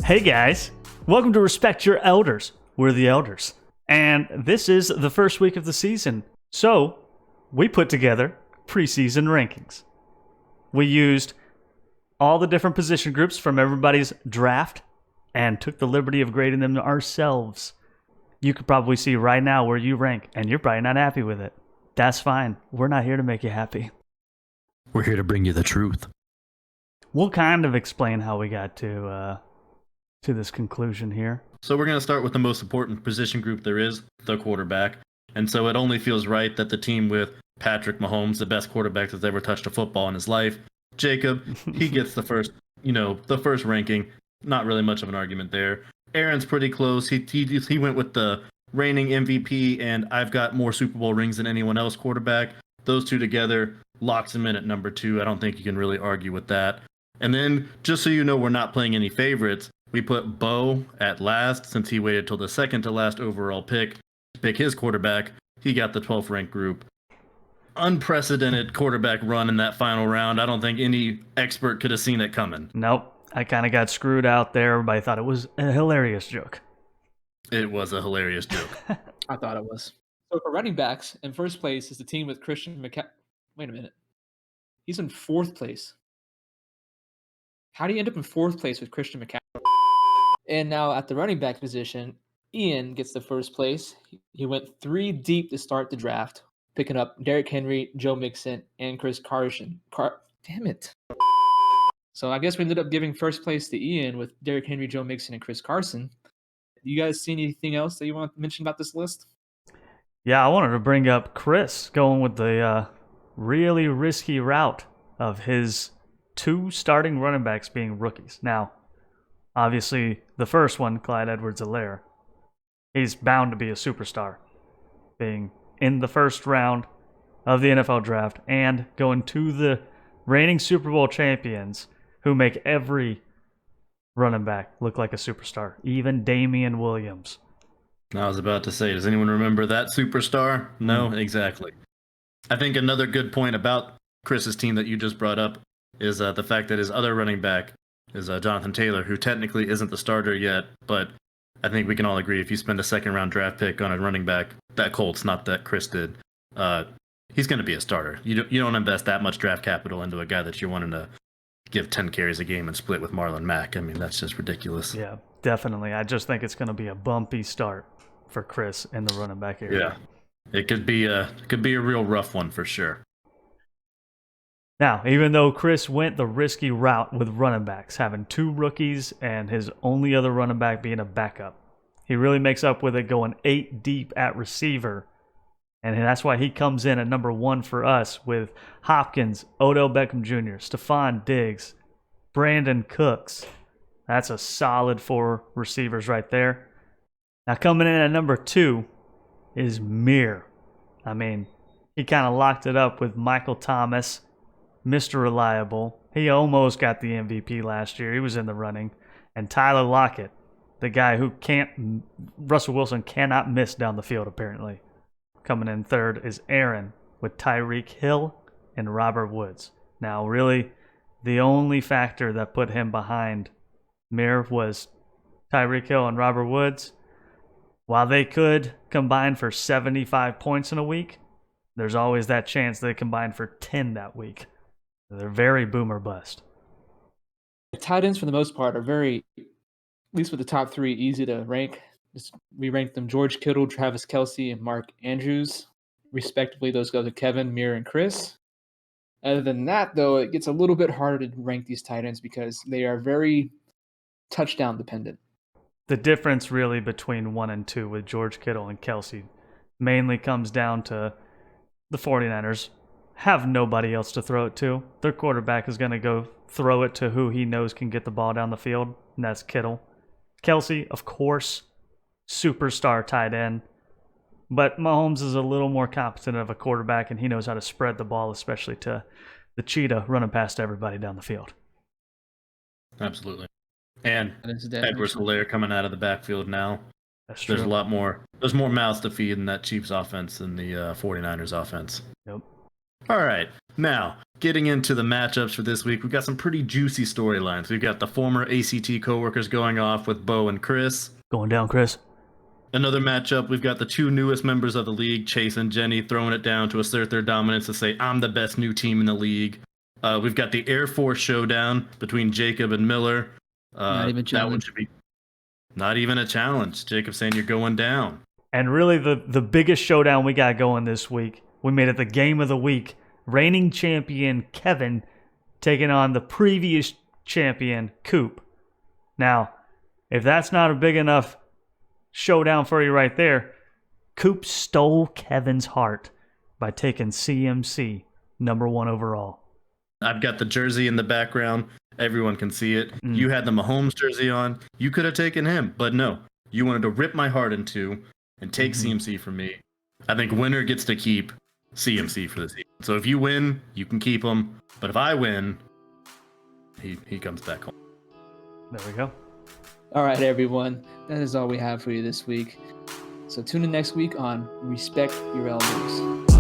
Hey guys, welcome to Respect Your Elders. We're the elders. And this is the first week of the season. So, we put together preseason rankings. We used all the different position groups from everybody's draft and took the liberty of grading them ourselves. You could probably see right now where you rank, and you're probably not happy with it. That's fine. We're not here to make you happy. We're here to bring you the truth. We'll kind of explain how we got to this conclusion here. So we're going to start with the most important position group there is, the quarterback. And so it only feels right that the team with Patrick Mahomes, the best quarterback that's ever touched a football in his life, Jacob, he gets the first ranking. Not really much of an argument there. Aaron's pretty close. He went with the reigning MVP, and I've got more Super Bowl rings than anyone else quarterback. Those two together locks him in at number 2. I don't think you can really argue with that. And then, just so you know, we're not playing any favorites. We put Bo at last, since he waited till the second to last overall pick to pick his quarterback. He got the 12th ranked group. Unprecedented quarterback run in that final round. I don't think any expert could have seen it coming. Nope. I kind of got screwed out there. Everybody thought it was a hilarious joke. It was a hilarious joke. I thought it was. So for running backs, in first place is the team with Christian McCaffrey. Wait a minute. He's in 4th place. How do you end up in 4th place with Christian McCaffrey? And now at the running back position, Ian gets the first place. He went 3 deep to start the draft, picking up Derrick Henry, Joe Mixon, and Chris Carson. Damn it. So I guess we ended up giving first place to Ian with Derrick Henry, Joe Mixon, and Chris Carson. You guys see anything else that you want to mention about this list? Yeah, I wanted to bring up Chris going with the really risky route of his 2 starting running backs being rookies. Now, obviously, the first one, Clyde Edwards-Helaire, he's bound to be a superstar, being in the first round of the NFL draft and going to the reigning Super Bowl champions who make every running back look like a superstar, even Damian Williams. I was about to say, does anyone remember that superstar? No, exactly. I think another good point about Chris's team that you just brought up is the fact that his other running back is Jonathan Taylor, who technically isn't the starter yet, but I think we can all agree if you spend a second-round draft pick on a running back, that Colts, not that Chris did, he's going to be a starter. You don't invest that much draft capital into a guy that you're wanting to give 10 carries a game and split with Marlon Mack. I mean, that's just ridiculous. Yeah, definitely. I just think it's going to be a bumpy start for Chris in the running back area. Yeah, it could be a real rough one for sure. Now, even though Chris went the risky route with running backs, having 2 rookies and his only other running back being a backup, he really makes up with it going 8 deep at receiver. And that's why he comes in at number 1 for us with Hopkins, Odell Beckham Jr., Stephon Diggs, Brandon Cooks. That's a solid 4 receivers right there. Now coming in at number 2 is Mir. I mean, he kind of locked it up with Michael Thomas, Mr. Reliable. He almost got the MVP last year. He was in the running. And Tyler Lockett, the guy who Russell Wilson cannot miss down the field apparently. Coming in 3rd is Aaron with Tyreek Hill and Robert Woods. Now, really, the only factor that put him behind Mir was Tyreek Hill and Robert Woods. While they could combine for 75 points in a week, there's always that chance they combine for 10 that week. They're very boom or bust. The tight ends, for the most part, are very, at least with the top 3, easy to rank. We ranked them George Kittle, Travis Kelce, and Mark Andrews. Respectively, those go to Kevin, Mir, and Chris. Other than that, though, it gets a little bit harder to rank these tight ends because they are very touchdown dependent. The difference really between 1 and 2 with George Kittle and Kelce mainly comes down to the 49ers have nobody else to throw it to. Their quarterback is going to go throw it to who he knows can get the ball down the field, and that's Kittle. Kelce, of course, superstar tight end. But Mahomes is a little more competent of a quarterback, and he knows how to spread the ball, especially to the cheetah running past everybody down the field. Absolutely. And Edwards-Helaire coming out of the backfield now. That's true. There's a lot more. There's more mouths to feed in that Chiefs offense than the 49ers offense. Yep. All right, now getting into the matchups for this week, we've got some pretty juicy storylines. We've got the former ACT coworkers going off with Bo and Chris. Going down, Chris. Another matchup, we've got the two newest members of the league, Chase and Jenny, throwing it down to assert their dominance to say, I'm the best new team in the league. We've got the Air Force showdown between Jacob and Miller. Not even that one should be not even a challenge. Jacob saying you're going down. And really the biggest showdown we got going this week, we made it the game of the week. Reigning champion Kevin taking on the previous champion Coop. Now, if that's not a big enough showdown for you right there, Coop stole Kevin's heart by taking CMC #1 overall. I've got the jersey in the background. Everyone can see it. You had the Mahomes jersey on. You could have taken him, but no. You wanted to rip my heart in two and take CMC from me. I think winner gets to keep CMC for the season. So if you win, you can keep him. But if I win, he comes back home. There we go. All right, everyone. That is all we have for you this week. So tune in next week on Respect Your Elders.